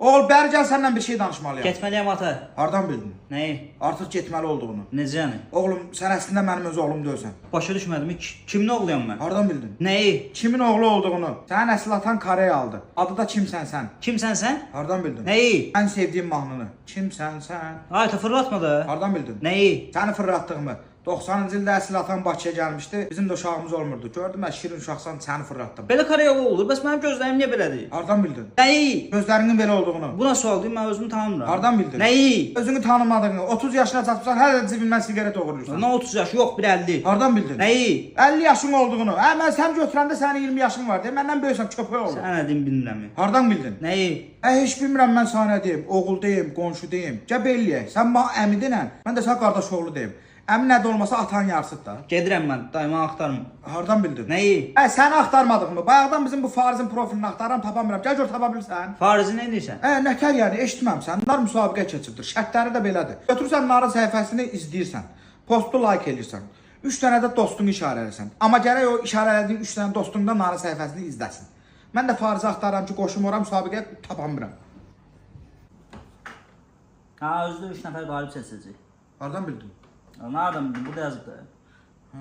Oğul, bəri gəl, səndən bir şey danışmalıyam. Getməliyəm ata. Hardan bildin? Nəyi? Artıq getməli olduğunu. Necə yəni? Oğlum, sən əslində mənim öz oğlum deyilsən. Başa düşmədim. Kimin oğluyam mən? Hardan bildin? Nəyi? Kimin oğlu olduğunu. Sənin əsl atan Koreya aldı. Adı da kimsən sən? Kimsən sən? Hardan bildin? Nəyi? Ən sevdiyim mahnını. Kimsən sən? Ay ta fırlatma da. Hardan bildin? Nəyi? Səni fırlatdığımı. 90-cı ildə əsl atan Bakıya gəlmişdi. Bizim də uşağımız olmurdu. Gördüm, şirin uşaqsan, səni fırlatdım. Belə Koreyalı olur. Bəs mənim gözlərim niyə belədir? Hardan bildin? Nəyi? Gözlərinin belə olduğunu. Buna sual deyim, mən özümü tanımıram. Hardan bildin? Nəyi? Özünü tanımadığını. 30 yaşına çatmışsan, hələ də cibindən siqaret oğurursan. Nə 30 yaş, yox, bir 50. Hardan bildin? Nəyi? 50 yaşın olduğunu. Mən sən götürəndə sənin 20 yaşın var deyə məndən böyüksən, köpək olur. Sən nə deyim bilmirəm. Hardan bildin? Nəyi? Heç bilmirəm, mən sənə deyim, oğul deyim, qonşu deyim. Gəl belliyək. Sən mənə əmi denən, mən də sən qardaş oğlu deyim. Əmi nədə olmasa atan yarsıdır da. Gedirəm mən, daima axtarım. Hardan bildin? Nəyi? Səni axtarmadığımı. Bayaqdan bizim bu Farizin profilini axtaran tapamıram. Gəl gör tapa bilirsən. Farizi nə edirsən? Nəkər yəni, eşitməmsən. Nar müsabiqə keçibdir. Şərtləri də belədir. Götürürsən narın səhifəsini izləyirsən. Postu like eləyirsən. 3 dənə də dostunu işarələyirsən. Amma gərək o işarələdiyin 3 dənə dostun da narın səhifəsini izləsin. Mən də Farizi axtaram ki, qoşum ora müsabiqəyə tapamıram. Ha, özdə 3 nəfər qalib seçəcək. Hardan bildin? Nereden bildin? Burada yazıb da. Ha.